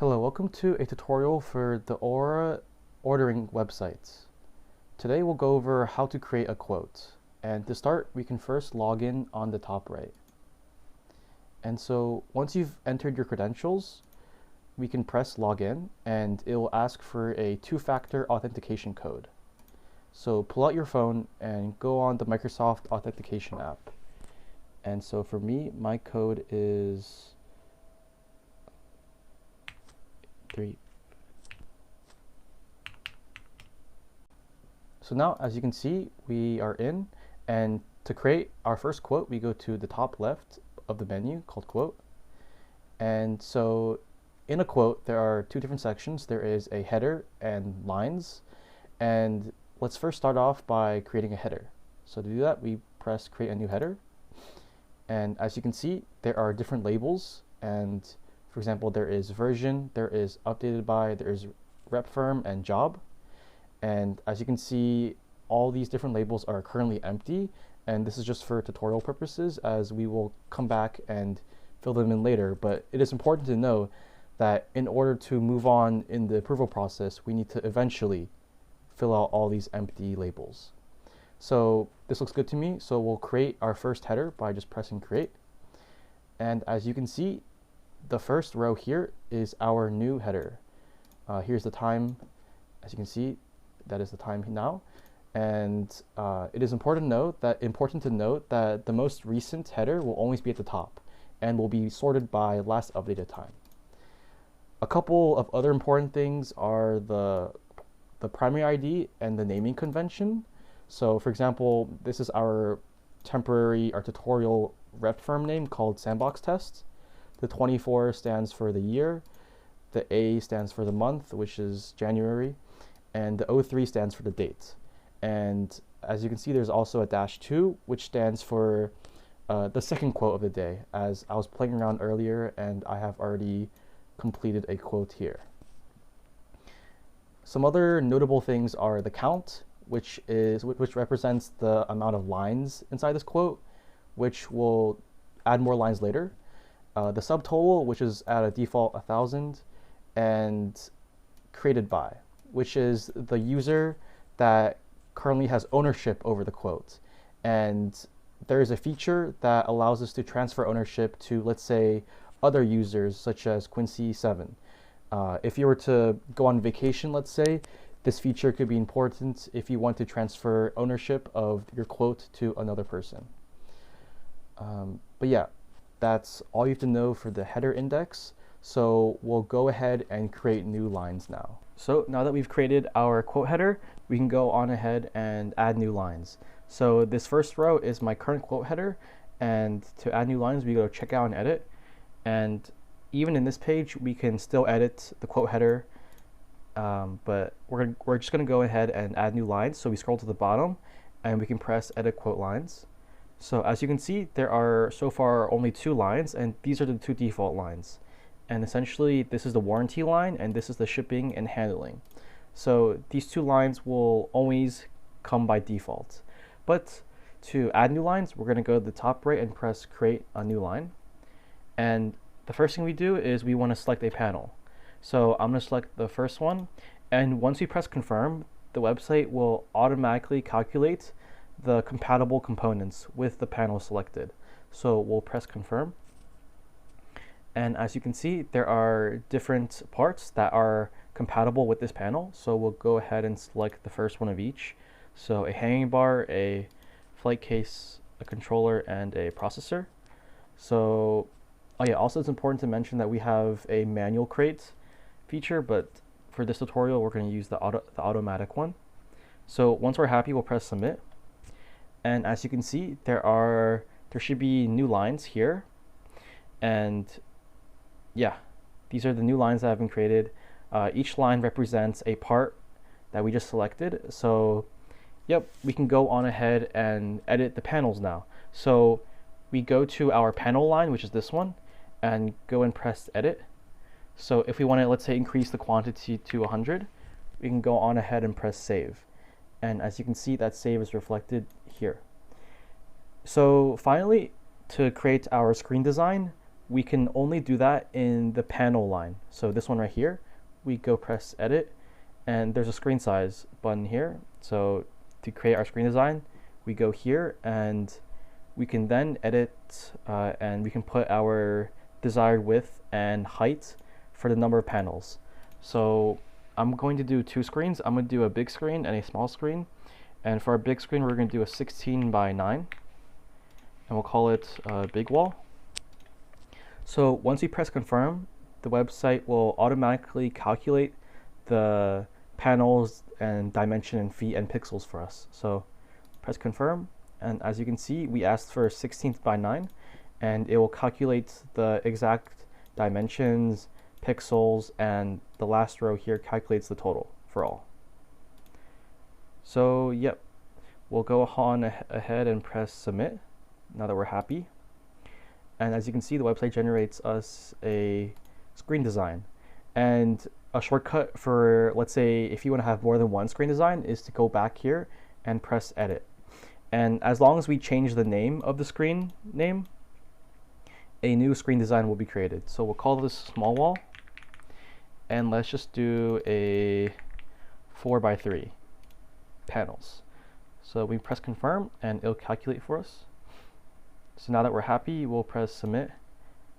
Hello, welcome to a tutorial for the Aura ordering websites. Today we'll go over how to create a quote. And to start, we can first log in on the top right. And so once you've entered your credentials, we can press login and it will ask for a two-factor authentication code. So pull out your phone and go on the Microsoft Authentication app. And so for me, my code is 3. So now, as you can see, we are in, and to create our first quote, we go to the top left of the menu called quote. And so in a quote, there are two different sections. There is a header and lines. And let's first start off by creating a header. So to do that, we press create a new header. And as you can see, there are different labels. And for example, there is version, there is updated by, there is rep firm and job. And as you can see, all these different labels are currently empty. And this is just for tutorial purposes, as we will come back and fill them in later. But it is important to know that in order to move on in the approval process, we need to eventually fill out all these empty labels. So this looks good to me. So we'll create our first header by just pressing create. And as you can see, the first row here is our new header. Here's the time. As you can see, that is the time now. And it is important to note that the most recent header will always be at the top and will be sorted by last updated time. A couple of other important things are the primary ID and the naming convention. So for example, this is our tutorial rep firm name called Sandbox Test. The 24 stands for the year, the A stands for the month, which is January, and the 03 stands for the date. And as you can see, there's also a -2, which stands for the second quote of the day, as I was playing around earlier and I have already completed a quote here. Some other notable things are the count, which represents the amount of lines inside this quote, which will add more lines later. The subtotal, which is at a default 1,000, and created by, which is the user that currently has ownership over the quote. And there is a feature that allows us to transfer ownership to, let's say, other users such as Quincy7. If you were to go on vacation, let's say, this feature could be important if you want to transfer ownership of your quote to another person. But yeah, that's all you have to know for the header index. So we'll go ahead and create new lines now. So now that we've created our quote header, we can go on ahead and add new lines. So this first row is my current quote header, and to add new lines, we go to checkout and edit. And even in this page, we can still edit the quote header, but we're just gonna go ahead and add new lines. So we scroll to the bottom and we can press edit quote lines. So as you can see, there are so far only 2 lines, and these are the 2 default lines. And essentially, this is the warranty line, and this is the shipping and handling. So these 2 lines will always come by default. But to add new lines, we're going to go to the top right and press create a new line. And the first thing we do is we want to select a panel. So I'm going to select the first one. And once we press confirm, the website will automatically calculate the compatible components with the panel selected. So we'll press confirm. And as you can see, there are different parts that are compatible with this panel. So we'll go ahead and select the first one of each. So a hanging bar, a flight case, a controller, and a processor. So, oh yeah, also it's important to mention that we have a manual crate feature, but for this tutorial, we're going to use the automatic one. So once we're happy, we'll press submit. And as you can see, there should be new lines here. And yeah, these are the new lines that have been created. Each line represents a part that we just selected. So yep, we can go on ahead and edit the panels now. So we go to our panel line, which is this one, and go and press edit. So if we want to, let's say, increase the quantity to 100, we can go on ahead and press save. And as you can see, that save is reflected here. So finally, to create our screen design, we can only do that in the panel line. So this one right here, we go press edit, and there's a screen size button here. So to create our screen design, we go here and we can then edit and we can put our desired width and height for the number of panels. So I'm going to do 2 screens. I'm going to do a big screen and a small screen. And for our big screen, we're going to do a 16 by 9. And we'll call it big wall. So once we press confirm, the website will automatically calculate the panels and dimension and feet and pixels for us. So press confirm, and as you can see, we asked for 16th by 9, and it will calculate the exact dimensions, pixels, and the last row here calculates the total for all. So yep, we'll go on ahead and press submit now that we're happy. And as you can see, the website generates us a screen design. And a shortcut for, let's say, if you want to have more than one screen design, is to go back here and press edit. And as long as we change the name of the screen name, a new screen design will be created. So we'll call this small wall, and let's just do a 4 by 3 panels. So we press confirm and it'll calculate for us. So now that we're happy, we'll press submit,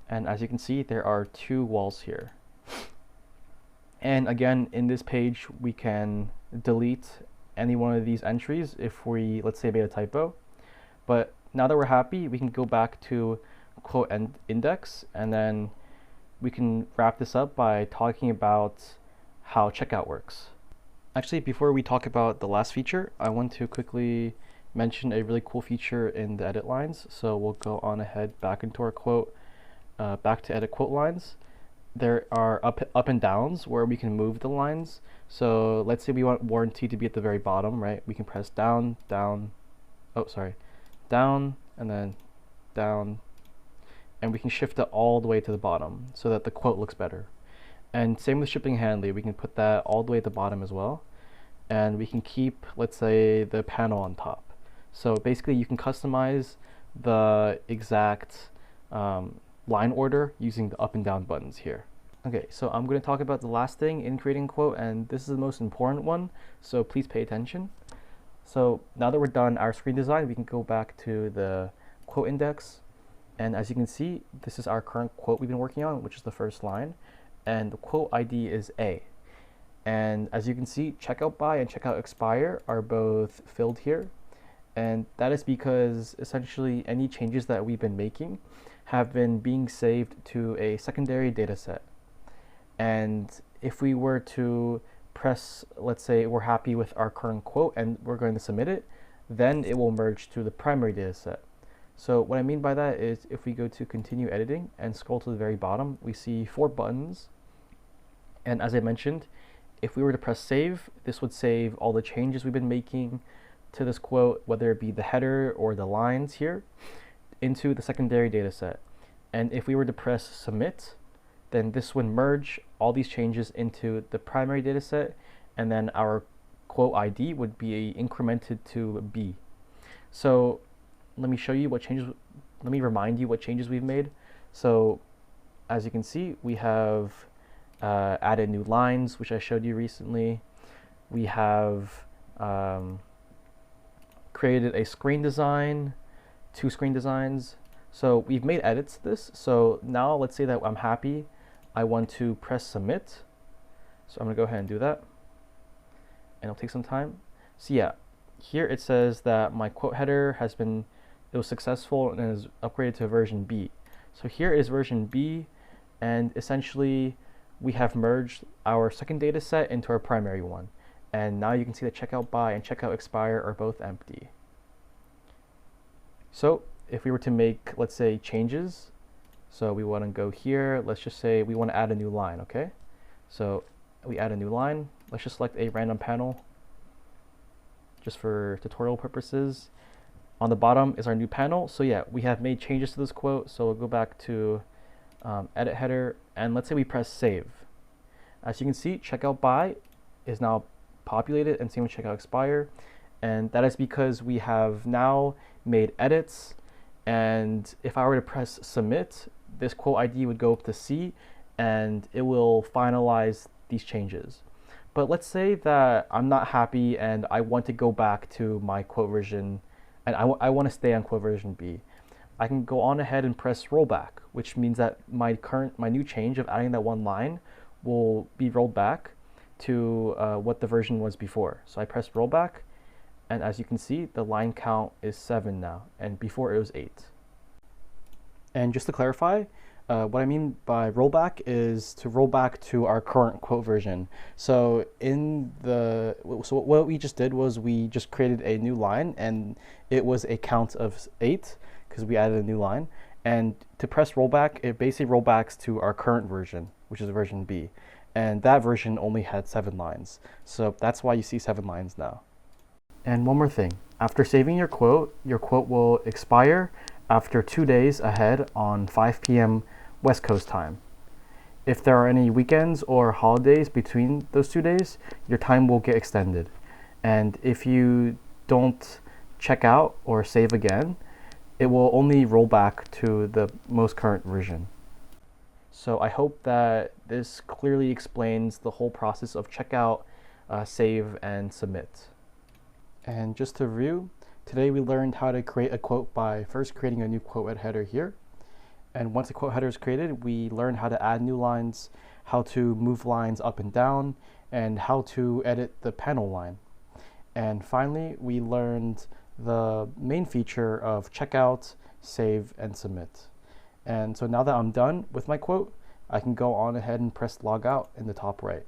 and as you can see, there are 2 walls here. And again, in this page, we can delete any one of these entries if we, let's say, made a typo. But now that we're happy, we can go back to quote and index, and then we can wrap this up by talking about how checkout works. Actually, before we talk about the last feature, I want to quickly mention a really cool feature in the edit lines. So we'll go on ahead back into our quote, back to edit quote lines. There are up and downs where we can move the lines. So let's say we want warranty to be at the very bottom, right? We can press down, down, down, and then down, and we can shift it all the way to the bottom so that the quote looks better. And same with shipping and handling, we can put that all the way at the bottom as well. And we can keep, let's say, the panel on top. So basically you can customize the exact line order using the up and down buttons here. Okay, so I'm going to talk about the last thing in creating a quote, and this is the most important one, so please pay attention. So now that we're done our screen design, we can go back to the quote index, and as you can see, this is our current quote we've been working on, which is the first line, and the quote ID is A. And as you can see, checkout by and checkout expire are both filled here, and that is because essentially any changes that we've been making have been being saved to a secondary data set. And if we were to press, let's say we're happy with our current quote and we're going to submit it, then it will merge to the primary data set. So what I mean by that is if we go to continue editing and scroll to the very bottom, we see 4 buttons. And as I mentioned, if we were to press save, this would save all the changes we've been making to this quote, whether it be the header or the lines here, into the secondary data set. And if we were to press submit, then this would merge all these changes into the primary data set, and then our quote ID would be incremented to B. So let me show you what changes, let me remind you what changes we've made. So as you can see, we have added new lines, which I showed you recently. We have created a screen design, 2 screen designs. So we've made edits to this. So now let's say that I'm happy. I want to press submit. So I'm gonna go ahead and do that. And it'll take some time. So yeah, here it says that my quote header it was successful and is upgraded to version B. So here is version B, and essentially we have merged our second data set into our primary one. And now you can see that checkout by and checkout expire are both empty. So if we were to make, let's say, changes, so we want to go here, let's just say we want to add a new line, okay? So we add a new line. Let's just select a random panel just for tutorial purposes. On the bottom is our new panel. So yeah, we have made changes to this quote. So we'll go back to edit header, and let's say we press save. As you can see, checkout by is now populated, and same with checkout expire. And that is because we have now made edits, and if I were to press submit, this quote ID would go up to C and it will finalize these changes. But let's say that I'm not happy and I want to go back to my quote version and I want to stay on quote version B. I can go on ahead and press rollback, which means that my new change of adding that one line will be rolled back to what the version was before. So I press rollback, and as you can see, the line count is 7 now, and before it was 8. And just to clarify, what I mean by rollback is to roll back to our current quote version. So what we just did was we just created a new line, and it was a count of 8 because we added a new line. And to press rollback, it basically rollbacks to our current version, which is version B. And that version only had 7 lines. So that's why you see 7 lines now. And one more thing, after saving your quote will expire after 2 days ahead on 5 p.m. West Coast time. If there are any weekends or holidays between those 2 days, your time will get extended. And if you don't check out or save again, it will only roll back to the most current version. So I hope that this clearly explains the whole process of checkout, save, and submit. And just to review, today we learned how to create a quote by first creating a new quote header here. And once the quote header is created, we learned how to add new lines, how to move lines up and down, and how to edit the panel line. And finally, we learned the main feature of checkout, save, and submit. And so now that I'm done with my quote, I can go on ahead and press log out in the top right.